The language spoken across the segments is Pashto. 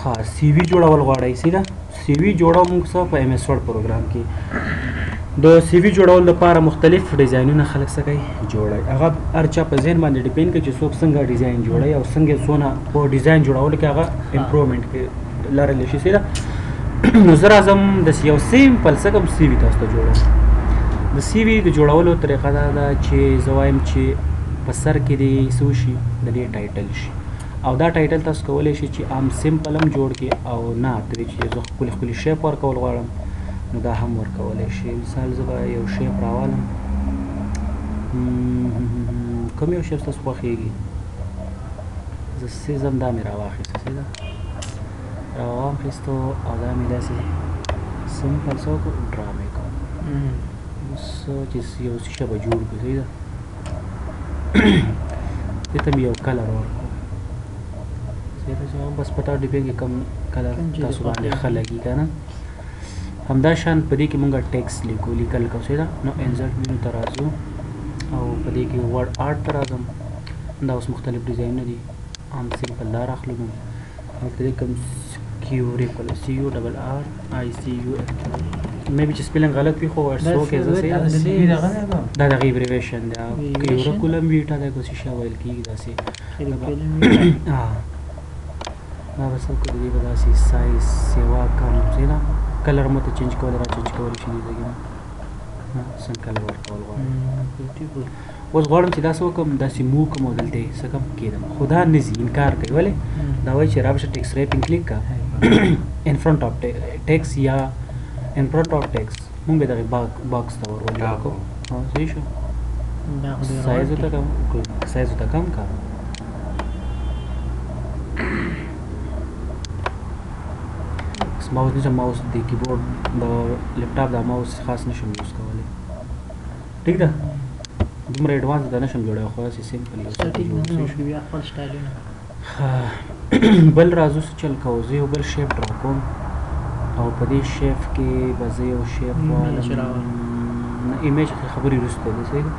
ها سی وی جوړول غواړئ سیده سی وی جوړو موږ څه په ایم ایس ورډ پروګرام کې د سی وی جوړول لپاره مختلف ډیزاینونه خلک څه کوي جوړوي هغه هر چا په ذهن باندې ډیپینډ کوي چې څوک څنګه ډیزاین جوړوي او څنګه څونه په ډیزاین جوړولو کې هغه امپروومنټ لرلی شي سیده نو زه راځم د یو سیمپل څه کوم سی وي تاسو ته جوړوم د سی وي د جوړولو طریقه دا ده چې زه وایم چې په سر کې دې څه وشي د دې ټایټل شي او دا ټایټل تاسو کولی شئ چې عام سیمپل هم جوړ کړي او نه ترې چې زه ښکلي ښکلي شیپ ورکول غواړم نو دا هم ورکولی شي مثال زه به یو شیپ راوالم کوم یو شیپ ستاسو خوښېږي زه سیزم دا مې راواخیسته سیده راواخیستو او دا مې داسې سمپل څه وکړو ډرا مې کړو اوس چې یو شی به جوړ کړو سیده دې ته مې یو کلر ورکړو سیده چې بس پته ډیپینډ کوي کوم کلر تاسو باندې ښه لګي که نه همدا شان په دې کې مونږ ټیکس لیکو لیکل کوو سیده نو انزرټ مینو ته راځو او په دې کې ورډ آرټ ته راځم دا اوس مختلف ډیزاینونه دي عام سمپل دا راخلو نو او په دې کوم کیوري کوله سی یو ډبل آر آی سی یو مې به چې سپیلنګ غلط وي خو ورسو کې زه دا د ایبریویشن دا کیوري کولم ویټا دا کوم شی ویل کیږي داسې دا بس کو دې به داسې سایز سیوا کم سیده کلر مو ته چینج کول را چینج کول شي دې څنګه کلر ورکول غواړم اوس غواړم چې داسې وکړم داسې موو کوم او دلته څه کوم کېدم خو دا نه ځي انکار کوي ولې دا وایي چې رابشه ټیکس ریپینګ کلیک کا ان فرنٹ اف ټیکس یا ان فرنٹ اف ټیکس مونږ به دغه باکس ته ور ولیکو صحیح شو سایز ته کم کا ماوس نشم ماوس د کیبورډ د لپټاپ د ماوس خاص نشم یوز کولی ټیک ده دومره ایډوانس ده نشم جوړولی خو داسې سمپل بل راځو څه چل کوو زه یو بل شیپ ډرا کوم او په دې شیپ کې به زه یو شیپ والم ایمیج خبرې وروسته دی صحیح ده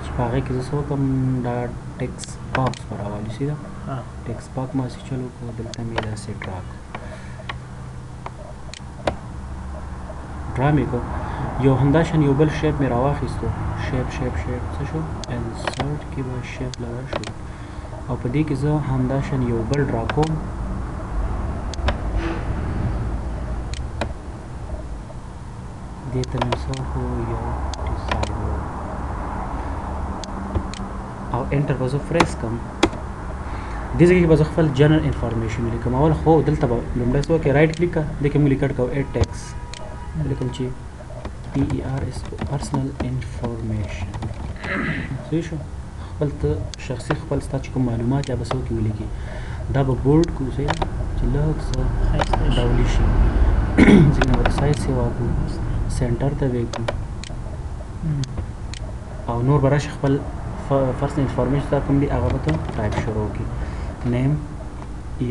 چې په هغې کې زه څه وکړم دا ټیکس باکس به راوالي سیده ټیکس باک ما هسې چل وکړو دلته مې داسې ډرا کړو ډرا مې کړو یو همداشان یو بل شیپ مې راواخیستو شیپ څه شو انسرټ کې به شیپ لور شو او په دې کې زه همداشان یو بل ډرا کوم دې ته مې څه وکړو یو ډیزاین او انټر به زه فریس کړم دې ځای کې به زه خپل جنرل انفارمیشن ولیکم اول خو دلته به لومړی څه وکړې رایټ کلیک کړه دې کې مونږ لیکل کوو ایډ ټیکس لیکم چې PERS پرسنل انفارمیشن صحیح شو خپل ته شخصي خپل ستا چې کوم معلومات یا به څه وکړي ولیکي دا به بورډ کړو صحیح چې لږ څه ډولي شي ځینې به د سایز سیوا کړو سینټر ته ویې کړو او نور به راشي خپل پرسنل انفارمیشن تا کوم دي هغه به ته ټایپ شروع وکړي نیم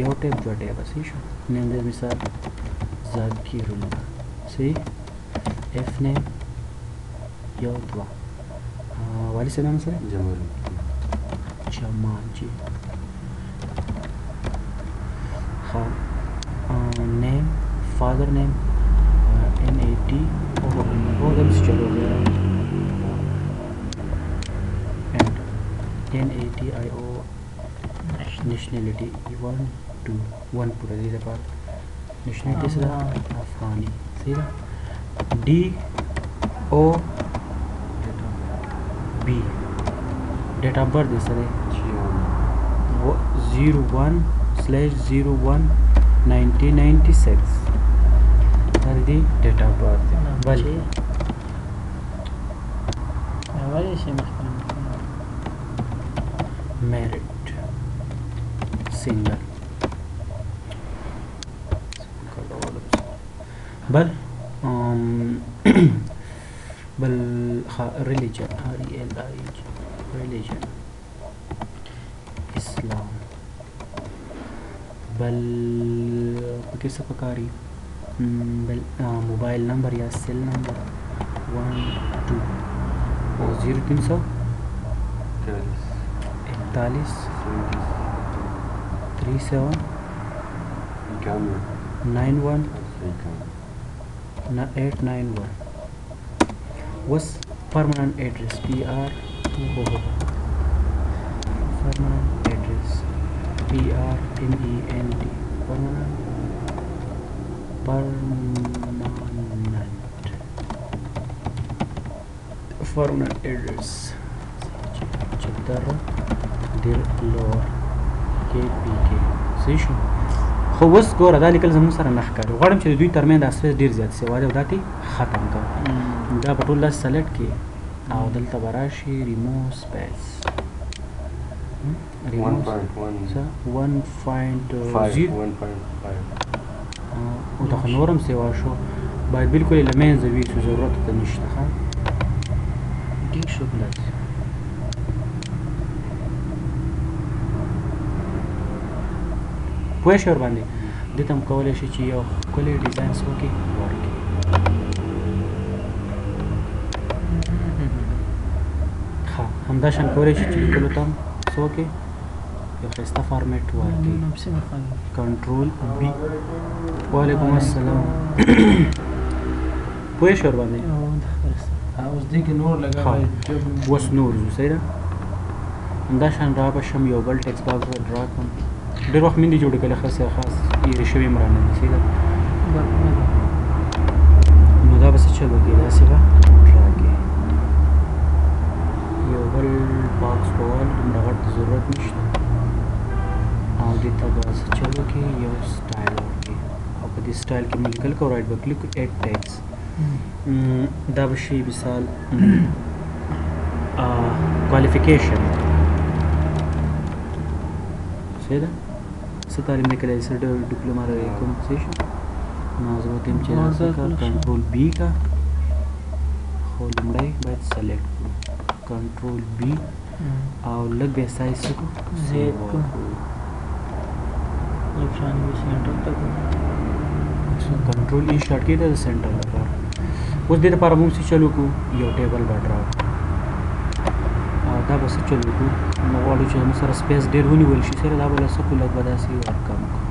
یو ټیپ دوه ټیپه صحیح شو نیم د مثال ذاکر الله صحیح اف نیم یو دوه والی صاحب نام سره جمال جی ها نیم فادر نیم NAT او دم سے چلو گیا NATIO نیشنلٹی 1 2 1 پورا دې لپاره نیشنلٹی سره افغانی صحیح DOB ډیټ اف برث دې سره 01/01/1996 دا دې ډیټ اف برث بل اولې شي مخکې merit single بل بل religion religion اسلام بل پکې څه پکاري بل موبایل نمبر یا سیل نمبر 1 2 او 0300 41 37 91 891 was permanent address PR permanent address PRMENT permanent address چکدره ډیر لور KPK صحیح شو خو اوس ګوره دا لیکل زموږ سره نه ښکاري غواړم چې د دوی ترمنځ دا سپیس ډېر زیات سوی او دا تې ختم کړم دا په ټول لاس سلیکټ کړي او دلته به راشي ریمو سپیس 1.5 او دا خو نور هم سیوا شو باید بلکل یې له منځه ویسو ضرورت ته نشته ښه ټیک شو بلد پوه شئ ورباندې دې ته هم کولی شي چې یو ښکلی ډیزاین څه وکړي ورکړي ښه همدا شان کولی شي چې لیکلو ته هم څه وکړي یو ښایسته فارمیټ ورکړي کنټرول بي وعلیکم السلام پوه شئ ورباندې اوس دې کې نور لګوئ اوس نور ځو صحیح ده همدا شان را به شم یو بل ټکس باکس ډرا کړم ډېر وخت مې دې جوړې کړې خاص ایرې شوي هم رانه دي صحیح ده نو دا به څه چل وکړي داسې به ډرا کړي یو بل باکس کول دومره غټ ضرورت نشته او دې ته به څه چل وکړي یو سټایل ورکړي او په دې سټایل کې مې لیکل کوو رایټ به کلیک ایډ ټیکس دا به شي مثال کوالیفیکیشن صحیح ده څه تعلیم دی کړی څه ډیپلوما لرئ کوم څه شو نو زه به ټیم چې کنټرول بي کا خو لومړی باید سلیکټ کړو کنټرول بي او لږ به سایز څه کړو زیډ کړو 196 ته کړو کنټرول ای شارټ کې د سنټر لپاره اوس دې لپاره موږ څه چلو کو یو ټیبل به ډرا دا به څه چل وکړو نو غواړو چې موږ سره سپیس ډېر ونیول شي سره دا به له څه کړو لږ به داسې ورکم کړو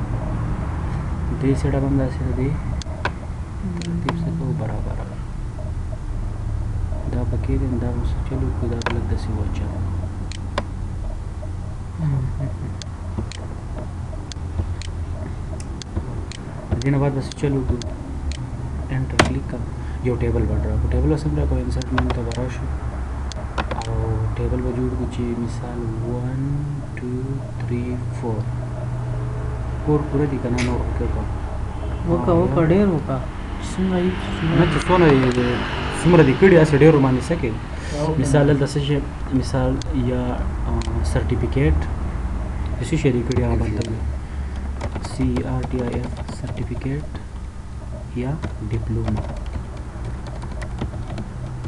دې سایډه به هم داسې د دې ترتیب څه کوو برابره دا به کېږي دا به څه چل وکړو دا به لږ داسې واچوو د دې نه بعد به څه چل وکړو انټر کلیک کړه یو ټیبل به ډرا کړو ټیبل څنګه کوو انسرټ مینو ته به راشو او ټیبل به جوړ کړو چې مثال 1 2 3 4 کور پوره دي که نه نور وکړه ډېر وکړه څومره نه چې څومره دي کړي هسې ډېرو باندې څه کوي مثال دلته څه شي مثال یا سرټیفیکیټ څه شی دي کړي هغه باندې CRTIF سرټیفیکیټ یا ډیپلوما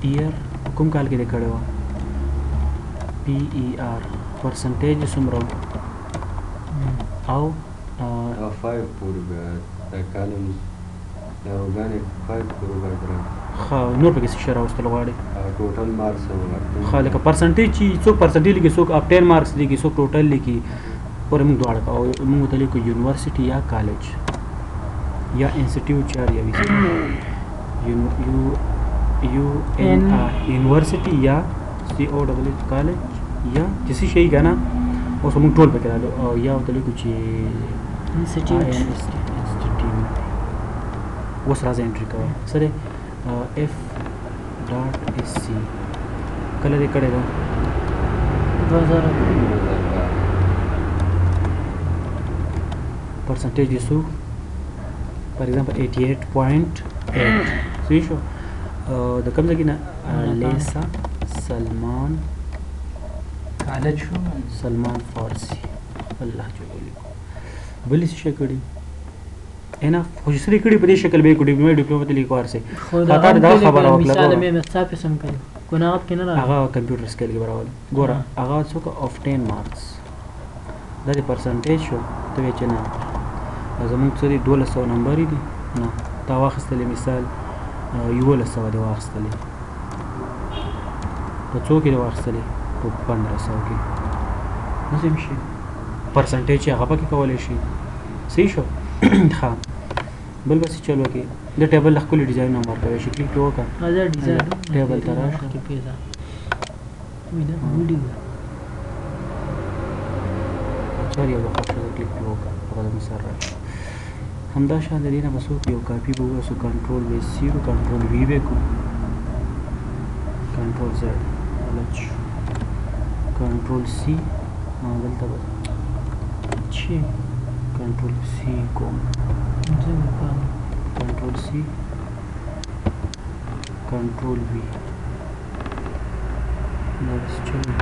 ایئر کوم کال کې کړی و PER پرسنټیج څومره او 5 پورې به دا کالمز دا اورګانیک 5 پورې به درک ښه نور پکې څه شی راوستل غواړې ټوټل مارکس وګورئ ښه لکه پرسنټیج چې څوک پرسنټیج لیکي څوک اپ 10 مارکس لیکي څوک ټوټل لیکي پورې موږ دواړه کوو موږ ته لیکو یونیورسټي یا کالج یا انسټیټیوټ یا یونیورسټي یا COWH کالج یا چې څه شی که نه اوس موږ ټول پکې رالو او یا ورته لیکو چې انسټیټیوټ اوس راځه انټري کوه څه دی F.SC کله دې کړی ده 2000 پرسنټیج دې څو فار ایگزامپل 88.8 صحیح شو د کوم ځای کې نه لیسا سلمان کالج شو سلمان فارسی الله جوړولي بلې څه شی کړي انا خو چې څه کړي په دې شکل به کړي ډیپلوما ته لیکو ارسه خاطر دا خبره وکړه مثال مې مستاپ سم کړي ګناغت کې نه راغلی هغه کمپیوټر سکیل کې برابر ګوره هغه څوک اف 10 مارکس دا د پرسنټیج شو ته چې نه زموږ څه دي 1200 نمبر دي نه تا واخیستلې مثال 1100 دی واخیستلې په څو کې دی واخیستلې په 1500 کې نظم شي پرسنټیج هغه پکې کولی شي صحیح شو ښه بل بس چلو کې د ټیبل خپل ډیزاین نمبر کوي شکل کې وکړه دا ډیزاین ټیبل ته راشه کې پیدا وینا ویډیو چل یو وخت کلیک کې وکړه په دې مثال راشه همدا شان د دې نه بس یو کاپی به وسو کنټرول وی سی او کنټرول وی به کو کنټرول زد الچ کنټرول سی دلته به چی کنټرول سی کوم کنټرول سی کنټرول وی نو چل نه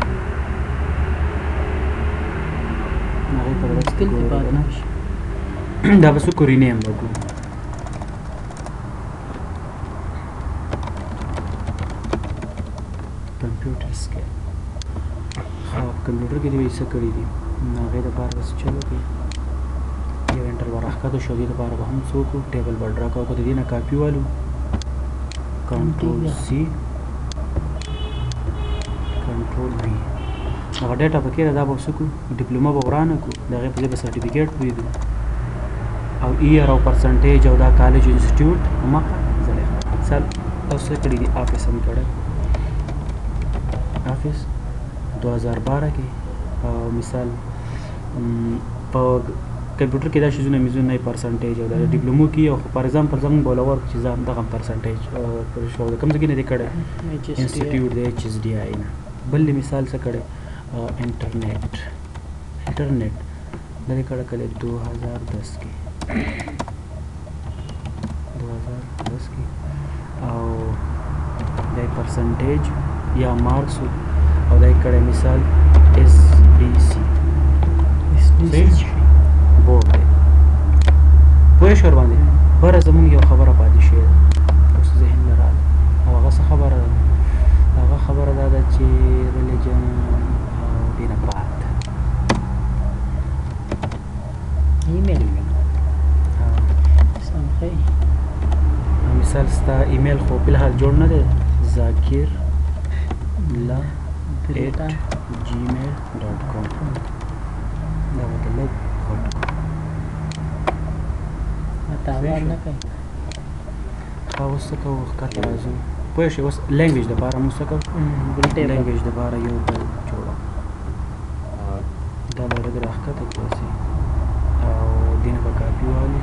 په دې کې پاتې نشي دا بس کو رینیم وکړو کمپیوټر سکیل کمپیوټر کې دې څه کړی دي هغه د بار بس چلو کې یو انټر ورخه د شو دي د بار به هم څوک ټیبل بل ډرا کو دې نه کاپی والو کنټرول سی کنټرول وی هغه ډیټا پکې دا به وسکو ډیپلوما به ورانه کو دغه په دې سرټیفیکیټ ویدو او ایئر او پرسنټیج او دا کالج انسټیټیوټ ما زله مثال اوسه کړی دی افیس هم کړه افیس 2012 کې او مثال په کمپیوټر کې دا شیزونه میزونه پرسنټیج او دا ډیپلومو کې او فار ایگزامپل زموږ بولور چې زم دغه پرسنټیج پر شو د کوم ځای نه دی کړه انسټیټیوټ د ایچ اس ډی آی نه بل مثال څه کړه انټرنیټ د کړه کله 2010 کې 2010 کې او د پرسنټیج یا مارکس او د کړه مثال اس بی سی بورډ دی پوه شو باندې بر زموږ یو خبره پاتې شي اوس ذهن نه راځي او هغه څه خبره ده هغه خبره ده چې ریلیجن او دین بعد ایمیل سمخی مثال ستا ایمیل خو په الحال جوړ نه دی ذاکر لا @gmail.com دا مطلب تاوان نه کوي اوس څه کوو ښکته راځو پوه شئ اوس لینګویج دپاره موږ څه کوو لینګویج دپاره یو بل جوړو دا به لږ راښکته کړو او دې نه به کاپي والو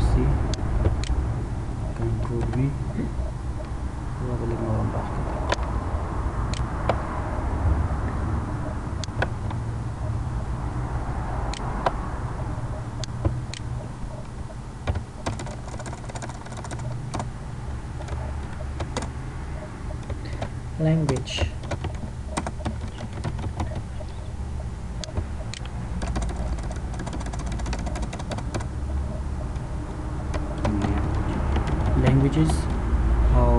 سی کنټرول وي دا به لږ نور هم راښکته language languages او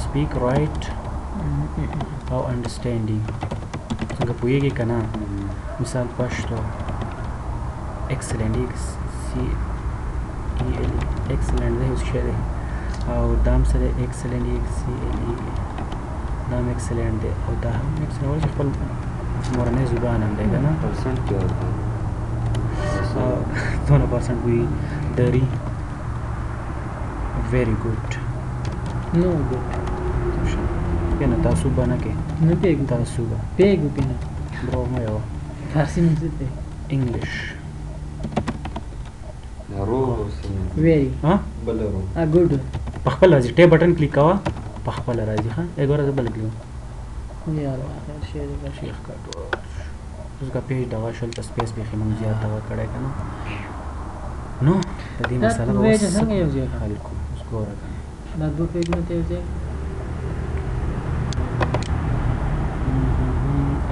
speak write او understanding څنګه پوهیږي که نه مثال پښتو excellent excellent دی اوس ښه دی او دام سره excellent دام excellent دی او دا هم excellent ولې خپل مورنۍ زبان هم دی که نه دونه پرسنټ وي دری very good no good کنه تاسو باندې کې نه پیګو تاسو به پیګو کنه برو مې یو فارسی نه څه انګلیش رو very ها بلرو good په خپل راځي ټیپ بٹن کلیک کوا په خپل راځي ها وګوره زه بل کلیک یا اخر شی دی شیخ کاټو اوس کا پیج دا شول په سپیس به خمن زیات دا کړه کنه نو په دې مسله به وځه څنګه یو ځای حل کو اوس ګوره دا دوه پیګونه ته ځای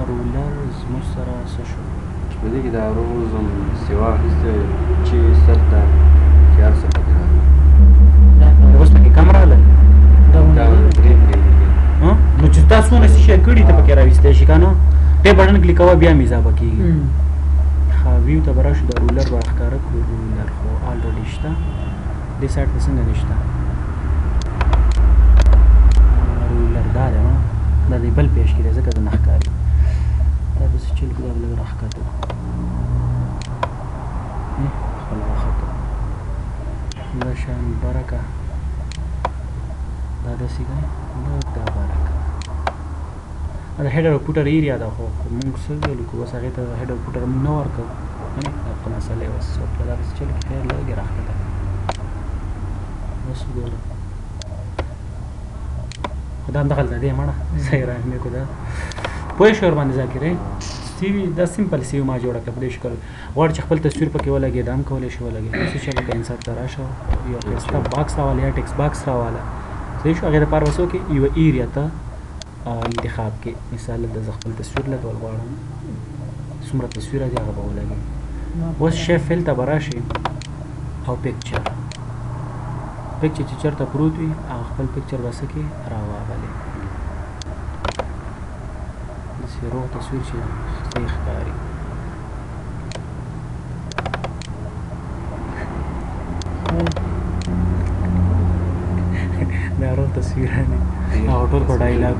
رولر زموږ سره څه شو په دې کې دا روزم سیوا هیڅ چې سرته خیال څه پکې راغلی اوس پکې کم راغله دا درې پیږي نو چې تاسو نه شي کړی ته پکې راوستې شي کنه ټیپ بٹن کلیک کوا بیا میزه پکېږي ها ویو ته براش د رولر راښکاره کړو رولر خو الریډي شته دې سایډ ته څنګه نشته رولر دا دی دا د بل پیش کې ځکه د نښکاري دا به چې چل کو دا لږ راښکته برکه دا داسې دی دا برکه دا هیډر او پوټر ایریا ده خو موږ څه ویلو کوو اوس هغې ته هیډر او پوټر موږ نه ورکوو په مسئله اوس څوک دا داسې چل کې خیر لږې راښکته اوس ګوره خو دا همدغلته دی مړه صحیح رحمې کو دا پوه شو ورباندې ذاکرې سی وي دا سمپل سی وي ما جوړه کړه په دې شکل غواړې چې خپل تصویر پکې ولګې دا هم کولی شي ولګې څه چلو که انسرټ ته راشه یو ښایسته باکس راواله یا ټکس باکس راواله صحیح شو هغې دپاره اوس وکړې یوه ایریا ته انتخاب کې مثال د زه خپل تصویر لګول غواړم څومره تصویر دی هغه به ولګې اوس شیف فیل ته به راشي او پکچر چې چېرته پروت وي هغه خپل پکچر به څه کې راواغلې داسې روغ تصویر چې صحیح ښکاري دا روغ تصویرانې او ټول په ډایلاګ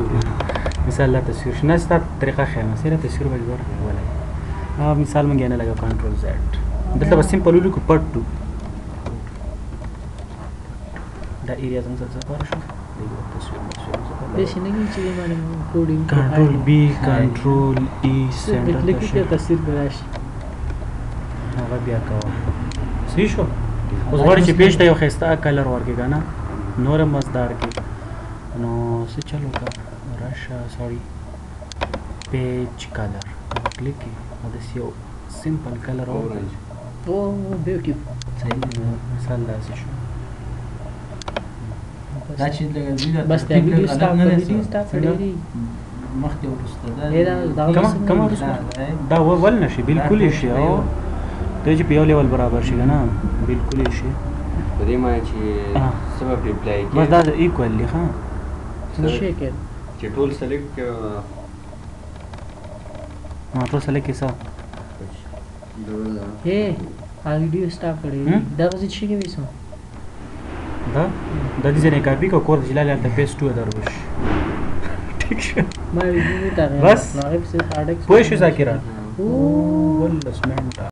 مثال دا تصویر شنه ستا طریقه ښیم سره تصویر به ګوره ولګې مثال مونږ یې نه لګو کنټرول زیډ دلته به سمپل ولیکو پټ ټو دا ایریا زموږ څه پاره شو کنټرول بی کنټرول ای سنټر تصویر به راشي هغه بیا کوه صحیح شو اوس غواړې چې پیج ته یو ښایسته کلر ورکړې که نه نور هم مزدار کړي نو څه چل وکړه راشه سړي پیج کلر کلیک کړي او داسې یو سمپل کلر اورنج بیوټیفول صحیح مثال داسې شو دا چې بس دا ویډیو سټاپ کړی مخکې وروسته کومه وروسته دا ول نشي بالکل یې شي او ته چې په یو لیول برابر شي که نه بالکل یې شي په دې معنی چې څه به پرې اپلای بس کړي دا ایکوالي ښه شي کې چې ټول سلیکټ کړو ټول سلیکټ کې څه اے ویډیو سټاپ کړی دا وځي چې کې وېسو دا د دې ځای نه کاپي کو کور ځلال ته پیسټ و دروش ٹھیک شه ما ویډیو ته بس نو هغه څه اډکس پوه شو ذاکره او ول اسمنټ